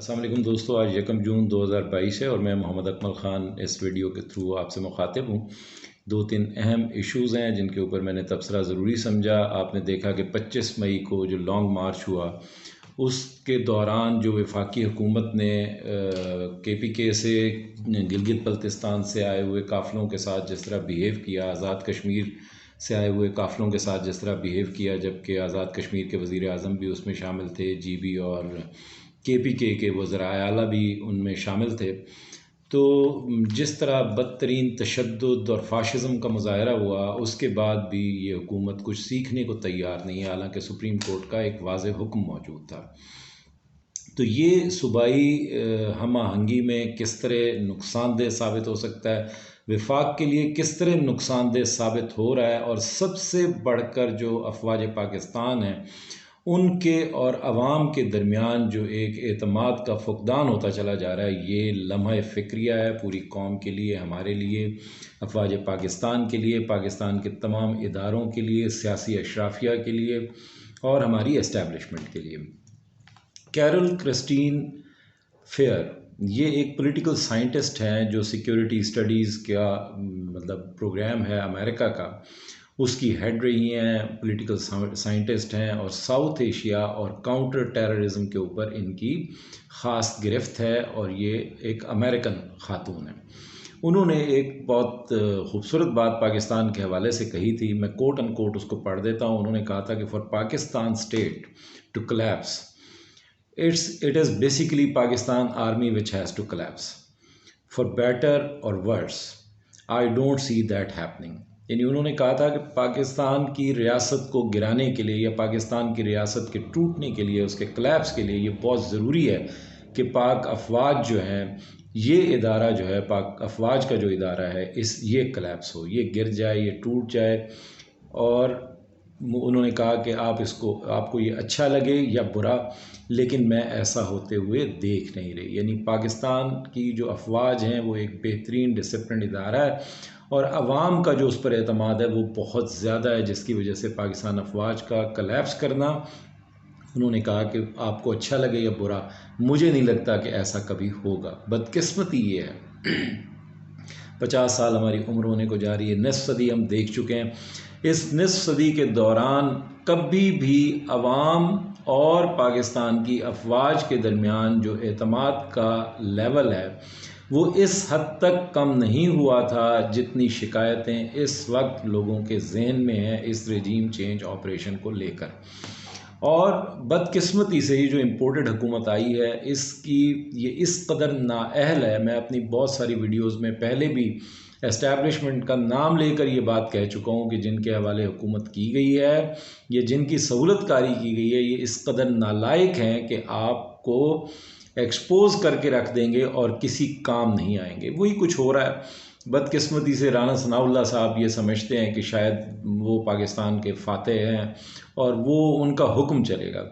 अस्सलाम वालेकुम दोस्तों, आज 1 जून 2022 है और मैं मोहम्मद अकमल ख़ान इस वीडियो के थ्रू आपसे मुखातिब हूँ। दो तीन अहम इश्यूज़ हैं जिनके ऊपर मैंने तबसरा ज़रूरी समझा। आपने देखा कि 25 मई को जो लॉन्ग मार्च हुआ उसके दौरान जो वफाकी हुकूमत ने KPK से गिलगित बल्तिस्तान से आए हुए काफ़िलों के साथ जिस तरह बिहेव किया, आज़ाद कश्मीर से आए हुए काफ़िलों के साथ जिस तरह बिहेव किया, जबकि आज़ाद कश्मीर के वज़ीर आज़म भी उसमें शामिल थे, GB और KPK के वज़रा आला भी उनमें शामिल थे। तो जिस तरह बदतरीन तशद्दुद और फाशिज़म का मुज़ाहरा हुआ, उसके बाद भी ये हुकूमत कुछ सीखने को तैयार नहीं है, हालांकि सुप्रीम कोर्ट का एक वाज़ेह हुक्म मौजूद था। तो ये सूबाई हम आहंगी में किस तरह नुकसानदेह साबित हो सकता है, वफाक के लिए किस तरह नुकसानदेह साबित हो रहा है, और सबसे बढ़कर जो अफवाज पाकिस्तान है उनके और अवाम के दरमियान जो एक एतमाद का फुकदान होता चला जा रहा है, ये लम्हा फ़िक्रिया है पूरी कौम के लिए, हमारे लिए, अफवाज पाकिस्तान के लिए, पाकिस्तान के तमाम इदारों के लिए, सियासी अशराफिया के लिए और हमारी एस्टैब्लिशमेंट के लिए। कैरल क्रिस्टीन फेयर ये एक पॉलिटिकल साइंटिस्ट हैं जो सिक्योरिटी स्टडीज़ का मतलब प्रोग्राम है अमेरिका का, उसकी हेड रही हैं, पॉलिटिकल साइंटिस्ट हैं और साउथ एशिया और काउंटर टेररिज्म के ऊपर इनकी ख़ास गिरफ्त है, और ये एक अमेरिकन खातून है। उन्होंने एक बहुत खूबसूरत बात पाकिस्तान के हवाले से कही थी, मैं कोट अन कोट उसको पढ़ देता हूँ। उन्होंने कहा था कि for Pakistan state to collapse it is basically Pakistan army which has to collapse. For better or worse, I don't see that happening. यानी उन्होंने कहा था कि पाकिस्तान की रियासत को गिराने के लिए या पाकिस्तान की रियासत के टूटने के लिए, उसके कोलैप्स के लिए ये बहुत ज़रूरी है कि पाक अफवाज जो हैं, ये इदारा जो है, पाक अफवाज का जो इदारा है, ये कोलैप्स हो, ये गिर जाए, ये टूट जाए। और उन्होंने कहा कि आपको ये अच्छा लगे या बुरा, लेकिन मैं ऐसा होते हुए देख नहीं रही। यानी पाकिस्तान की जो अफवाज हैं वो एक बेहतरीन डिसिप्लिन इदारा है और अवाम का जो उस पर एतमाद है वो बहुत ज़्यादा है, जिसकी वजह से पाकिस्तान अफवाज का कोलैप्स करना, उन्होंने कहा कि आपको अच्छा लगे या बुरा, मुझे नहीं लगता कि ऐसा कभी होगा। बदकिस्मती ये है 50 साल हमारी उम्र होने को जा रही है, निस्फ सदी हम देख चुके हैं। इस निस्फ सदी के दौरान कभी भी अवाम और पाकिस्तान की अफवाज के दरमियान जो एतमाद का लेवल है वो इस हद तक कम नहीं हुआ था जितनी शिकायतें इस वक्त लोगों के जहन में हैं इस रजीम चेंज ऑपरेशन को लेकर। और बदकिस्मती से ही जो इम्पोर्टेड हुकूमत आई है ये इस कदर नाअहल है। मैं अपनी बहुत सारी वीडियोज़ में पहले भी एस्टैब्लिशमेंट का नाम लेकर ये बात कह चुका हूँ कि जिनके हवाले हुकूमत की गई है, ये जिनकी सहूलतकारी की गई है, ये इस कदर नालायक हैं कि आपको एक्सपोज करके रख देंगे और किसी काम नहीं आएंगे। वही कुछ हो रहा है। बदकिस्मती से राना सनाउल्लाह साहब ये समझते हैं कि शायद वो पाकिस्तान के फातेह हैं और वो उनका हुक्म चलेगा।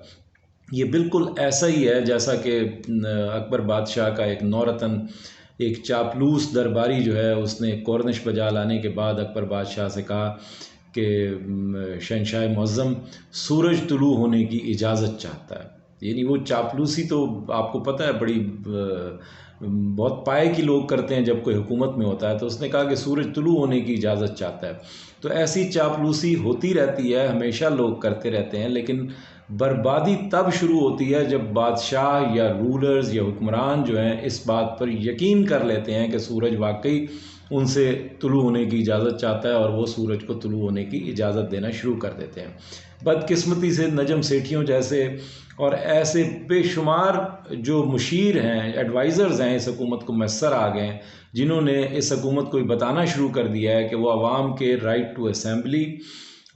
ये बिल्कुल ऐसा ही है जैसा कि अकबर बादशाह का एक नौरतन, एक चापलूस दरबारी जो है, उसने कॉर्निश बजा लाने के बाद अकबर बादशाह से कहा कि शहंशाह मुअज़्ज़म सूरज तुलू होने की इजाज़त चाहता है। यानी वो चापलूसी तो आपको पता है बड़ी बहुत पाए की लोग करते हैं जब कोई हुकूमत में होता है, तो उसने कहा कि सूरज तुलू होने की इजाज़त चाहता है। तो ऐसी चापलूसी होती रहती है, हमेशा लोग करते रहते हैं, लेकिन बर्बादी तब शुरू होती है जब बादशाह या रूलर्स या हुक्मरान जो हैं इस बात पर यकीन कर लेते हैं कि सूरज वाकई उनसे तुलू होने की इजाज़त चाहता है और वो सूरज को तुलू होने की इजाज़त देना शुरू कर देते हैं। बदकिस्मती से नजम सेठियों जैसे और ऐसे बेशुमार जो मुशीर हैं, एडवाइज़र्स हैं, इस हुकूमत को मैसर आ गए हैं, जिन्होंने इस हुकूमत को बताना शुरू कर दिया है कि वो आवाम के राइट टू असेंबली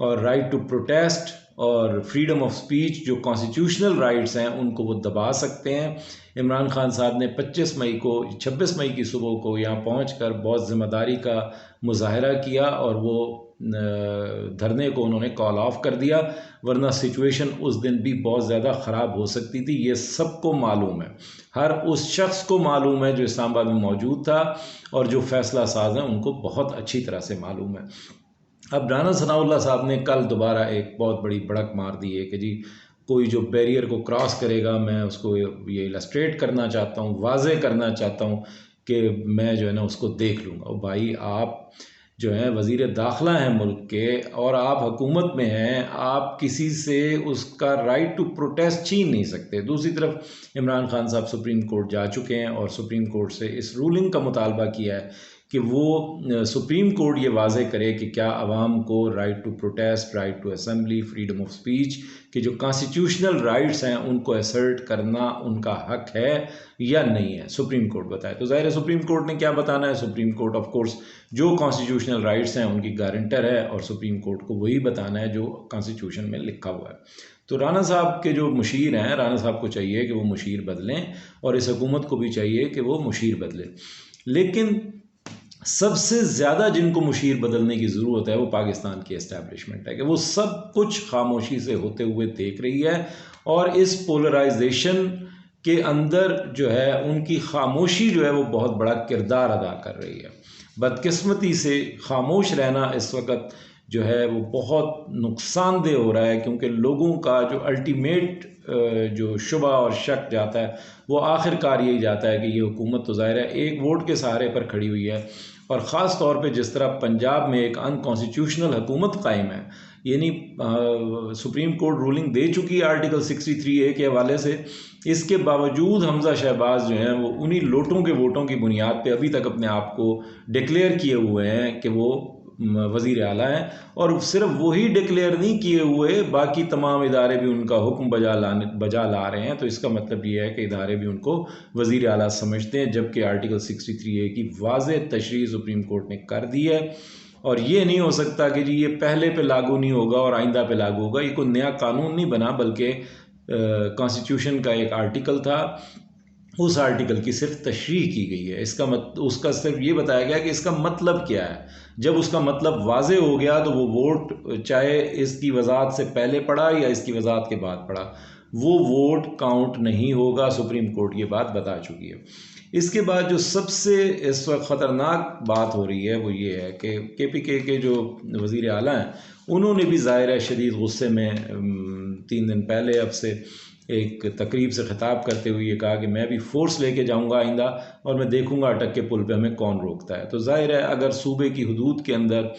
और राइट टू प्रोटेस्ट और फ्रीडम ऑफ स्पीच जो कॉन्स्टिट्यूशनल राइट्स हैं उनको वो दबा सकते हैं। इमरान खान साहब ने 26 मई की सुबह को यहाँ पहुँचकर बहुत ज़िम्मेदारी का मुजाहरा किया और वो धरने को उन्होंने कॉल ऑफ कर दिया, वरना सिचुएशन उस दिन भी बहुत ज़्यादा ख़राब हो सकती थी। ये सबको मालूम है, हर उस शख्स को मालूम है जो इस्लामाबाद में मौजूद था और जो फ़ैसला साज हैं उनको बहुत अच्छी तरह से मालूम है। अब राना सनाउल्लाह साहब ने कल दोबारा एक बहुत बड़ी भड़क मार दी है कि जी कोई जो बैरियर को क्रॉस करेगा मैं उसको ये इलस्ट्रेट करना चाहता हूँ, वाज़े करना चाहता हूँ कि मैं जो है ना उसको देख लूँगा। और भाई आप जो हैं वज़ीर दाखिला हैं मुल्क के और आप हुकूमत में हैं, आप किसी से उसका राइट टू प्रोटेस्ट छीन नहीं सकते। दूसरी तरफ इमरान खान साहब सुप्रीम कोर्ट जा चुके हैं और सुप्रीम कोर्ट से इस रूलिंग का मुतालबा किया है कि वो सुप्रीम कोर्ट ये वाज़े करे कि क्या आवाम को right to protest, right to assembly, freedom of speech के जो कॉन्स्टिट्यूशनल राइट्स हैं उनको असर्ट करना उनका हक है या नहीं है, सुप्रीम कोर्ट बताए। तो ज़ाहिर है सुप्रीम कोर्ट ने क्या बताना है, सुप्रीम कोर्ट ऑफ कोर्स जो कॉन्स्टिट्यूशनल राइट्स हैं उनकी गारंटर है और सुप्रीम कोर्ट को वही बताना है जो कॉन्स्टिट्यूशन में लिखा हुआ है। तो राना साहब के जो मुशीर हैं, राना साहब को चाहिए कि वो मुशीर बदलें और इस हुकूमत को भी चाहिए कि वो मुशीर बदले। लेकिन सबसे ज़्यादा जिनको मुशीर बदलने की ज़रूरत है वो पाकिस्तान की एस्टैब्लिशमेंट है कि वो सब कुछ खामोशी से होते हुए देख रही है और इस पोलराइजेशन के अंदर जो है उनकी खामोशी जो है वो बहुत बड़ा किरदार अदा कर रही है। बदकिस्मती से खामोश रहना इस वक्त जो है वो बहुत नुकसानदेह हो रहा है, क्योंकि लोगों का जो अल्टीमेट जो शुबा और शक जाता है वो आखिरकार यही जाता है कि ये हुकूमत तो ज़ाहिर है एक वोट के सहारे पर खड़ी हुई है। और ख़ास तौर पे जिस तरह पंजाब में एक अनकॉन्स्टिट्यूशनल हुकूमत कायम है, यानी सुप्रीम कोर्ट रूलिंग दे चुकी है आर्टिकल 63A के हवाले से, इसके बावजूद हमज़ा शहबाज जो हैं वो उन्हीं लोटों के वोटों की बुनियाद पे अभी तक अपने आप को डिक्लेयर किए हुए हैं कि वो वज़ीर आला हैं। और सिर्फ वही डिक्लेयर नहीं किए हुए, बाकी तमाम इदारे भी उनका हुक्म बजा ला रहे हैं। तो इसका मतलब ये है कि इदारे भी उनको वज़ीर आला समझते हैं, जबकि आर्टिकल 63A की वाज़ेह तशरीह सुप्रीम कोर्ट ने कर दी है। और ये नहीं हो सकता कि जी ये पहले पे लागू नहीं होगा और आइंदा पे लागू होगा। ये कोई नया कानून नहीं बना, बल्कि कॉन्स्टिट्यूशन का एक आर्टिकल था, उस आर्टिकल की सिर्फ तशरीह की गई है। उसका सिर्फ ये बताया गया कि इसका मतलब क्या है। जब उसका मतलब वाज़े हो गया तो वो वोट, चाहे इसकी वजाहत से पहले पड़ा या इसकी वजाहत के बाद पड़ा, वो वोट काउंट नहीं होगा। सुप्रीम कोर्ट ये बात बता चुकी है। इसके बाद जो सबसे इस वक्त ख़तरनाक बात हो रही है वो ये है कि KPK के जो वज़ीर आला हैं उन्होंने भी ज़ाहिर है शदीद गुस्से में 3 दिन पहले अब से एक तकरीब से ख़िताब करते हुए ये कहा कि मैं भी फ़ोर्स लेके जाऊंगा आइंदा और मैं देखूंगा अटक के पुल पे हमें कौन रोकता है। तो ज़ाहिर है अगर सूबे की हदूद के अंदर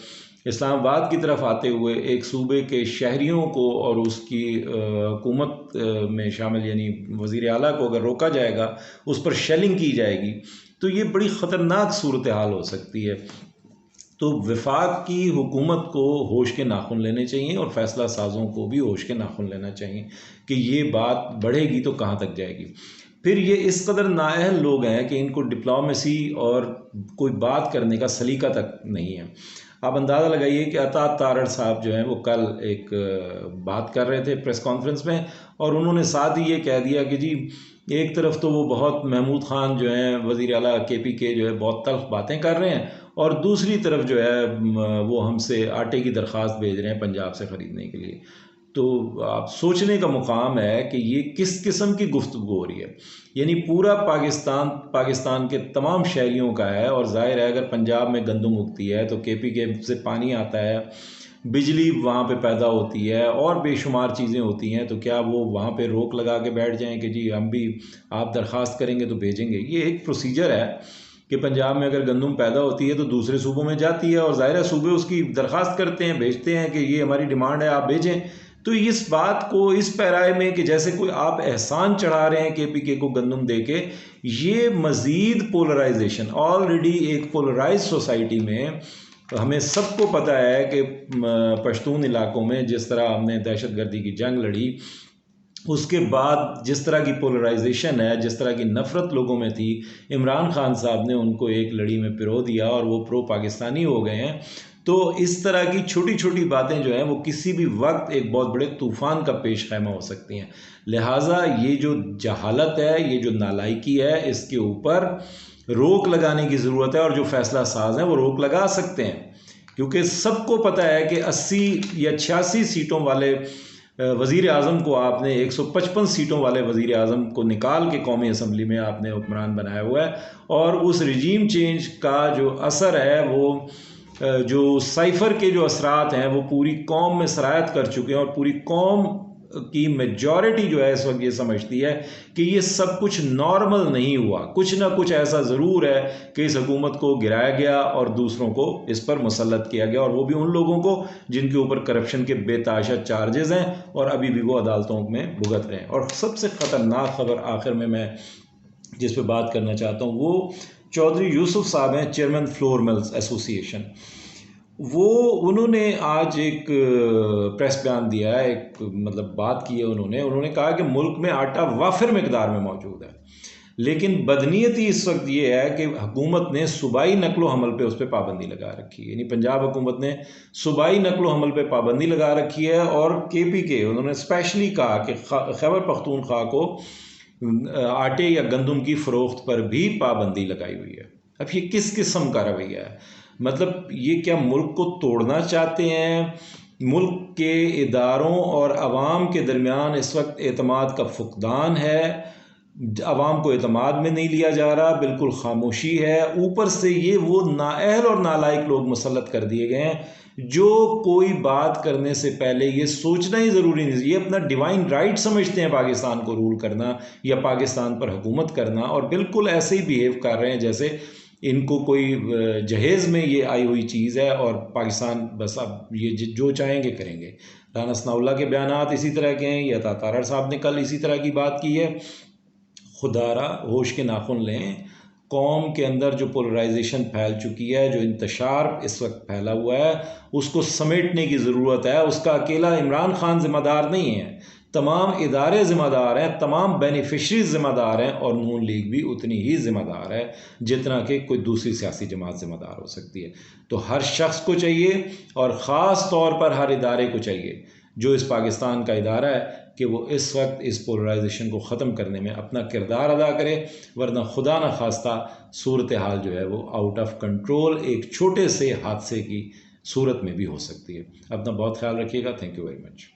इस्लामाबाद की तरफ आते हुए एक सूबे के शहरियों को और उसकी हुकूमत में शामिल यानी वज़ीर आला को अगर रोका जाएगा, उस पर शेलिंग की जाएगी, तो ये बड़ी ख़तरनाक सूरत हाल हो सकती है। तो वफाक की हुकूमत को होश के नाखून लेने चाहिए और फ़ैसला साज़ों को भी होश के नाखून लेना चाहिए कि ये बात बढ़ेगी तो कहाँ तक जाएगी। फिर ये इस कदर नाअहल लोग हैं कि इनको डिप्लोमेसी और कोई बात करने का सलीका तक नहीं है। आप अंदाज़ा लगाइए कि अता तारड़ साहब जो हैं वो कल एक बात कर रहे थे प्रेस कॉन्फ्रेंस में, और उन्होंने साथ ही ये कह दिया कि जी एक तरफ तो वो बहुत महमूद खान जो हैं वज़ीर आला KPK जो है बहुत तल्ख़ बातें कर रहे हैं, और दूसरी तरफ जो है वो हमसे आटे की दरख्वास्त भेज रहे हैं पंजाब से ख़रीदने के लिए। तो आप सोचने का मुकाम है कि ये किस किस्म की गुफ्तगू हो रही है। यानी पूरा पाकिस्तान के तमाम शहरियों का है, और ज़ाहिर है अगर पंजाब में गंदम उगती है तो KPK से पानी आता है, बिजली वहाँ पे पैदा होती है और बेशुमार चीज़ें होती हैं, तो क्या वो वहाँ पे रोक लगा के बैठ जाएं कि जी हम भी आप दरख्वास्त करेंगे तो भेजेंगे? ये एक प्रोसीजर है कि पंजाब में अगर गंदम पैदा होती है तो दूसरे सूबों में जाती है और ज़ाहिर है सूबे उसकी दरख्वास्त करते हैं, भेजते हैं कि ये हमारी डिमांड है, आप भेजें। तो इस बात को इस पैराए में कि जैसे कोई आप एहसान चढ़ा रहे हैं KPK को गंदम दे के, ये मज़ीद पोलराइजेशन, ऑलरेडी एक पोलराइज सोसाइटी में हमें सबको पता है कि पश्तून इलाकों में जिस तरह हमने दहशतगर्दी की जंग लड़ी, उसके बाद जिस तरह की पोलराइजेशन है, जिस तरह की नफ़रत लोगों में थी, इमरान खान साहब ने उनको एक लड़ी में पिरो दिया और वो प्रो पाकिस्तानी हो गए हैं। तो इस तरह की छोटी छोटी बातें जो हैं वो किसी भी वक्त एक बहुत बड़े तूफ़ान का पेश खैमा हो सकती हैं। लिहाजा ये जो जहालत है, ये जो नालायकी है, इसके ऊपर रोक लगाने की ज़रूरत है, और जो फ़ैसला साज हैं वो रोक लगा सकते हैं, क्योंकि सबको पता है कि 80 या 86 सीटों वाले वज़ीर आज़म को आपने 155 सीटों वाले वज़ीर आज़म को निकाल के कौमी असम्बली में आपने हुक्मरान बनाया हुआ है, और उस रिजीम चेंज का जो असर है वो जो साइफ़र के जो असरात हैं वो पूरी कौम में सरायत कर चुके हैं, और पूरी कौम की मेजॉरिटी जो है इस वक्त ये समझती है कि ये सब कुछ नॉर्मल नहीं हुआ, कुछ ना कुछ ऐसा ज़रूर है कि इस हुकूमत को गिराया गया और दूसरों को इस पर मुसल्लत किया गया, और वो भी उन लोगों को जिनके ऊपर करप्शन के बेताशा चार्जेस हैं और अभी भी वो अदालतों में भुगत रहे हैं। और सबसे ख़तरनाक खबर आखिर में मैं जिस पे बात करना चाहता हूँ वो चौधरी यूसुफ साहब हैं, चेयरमैन फ्लोर मिल्स एसोसिएशन। उन्होंने आज एक प्रेस बयान दिया है, एक मतलब बात की है उन्होंने कहा कि मुल्क में आटा वाफिर मिकदार में मौजूद है, लेकिन बदनीयती इस वक्त ये है कि हुकूमत ने सूबाई नकलो हमल पे उस पर पाबंदी लगा रखी है। यानी पंजाब हुकूमत ने सूबाई नकलो हमल पे पाबंदी लगा रखी है, और KPK उन्होंने स्पेशली कहा कि खैबर पख्तूनख्वा को आटे या गंदम की फ़रोख्त पर भी पाबंदी लगाई हुई है। अब ये किस किस्म का रवैया है? मतलब ये क्या मुल्क को तोड़ना चाहते हैं? मुल्क के इदारों और अवाम के दरमियान इस वक्त एतमाद का फुकदान है, अवाम को एतमाद में नहीं लिया जा रहा, बिल्कुल खामोशी है। ऊपर से ये वो नाअहल और नालायक लोग मुसल्लत कर दिए गए हैं जो कोई बात करने से पहले ये सोचना ही ज़रूरी नहीं, ये अपना डिवाइन राइट समझते हैं पाकिस्तान को रूल करना या पाकिस्तान पर हुकूमत करना, और बिल्कुल ऐसे ही बिहेव कर रहे हैं जैसे इनको कोई जहेज़ में ये आई हुई चीज़ है और पाकिस्तान बस अब ये जो चाहेंगे करेंगे। राना सनाउल्लाह के बयानात इसी तरह के हैं, या तारड़ साहब ने कल इसी तरह की बात की है। खुदारा होश के नाखुन लें। कौम के अंदर जो पोलराइजेशन फैल चुकी है, जो इंतशार इस वक्त फैला हुआ है, उसको समेटने की ज़रूरत है। उसका अकेला इमरान खान ज़िम्मेदार नहीं है, तमाम इदारे ज़िम्मेदार हैं, तमाम बेनिफिशरीज ज़िम्मेदार हैं, और नून लीग भी उतनी ही ज़िम्मेदार है जितना कि कोई दूसरी सियासी जमात ज़िम्मेदार हो सकती है। तो हर शख्स को चाहिए, और ख़ास तौर पर हर इदारे को चाहिए जो इस पाकिस्तान का इदारा है, कि वो इस वक्त इस पोलराइजेशन को ख़त्म करने में अपना किरदार अदा करे, वरना खुदा न खास्ता सूरत हाल जो है वो आउट ऑफ कंट्रोल एक छोटे से हादसे की सूरत में भी हो सकती है। अपना बहुत ख्याल रखिएगा। Thank you very much.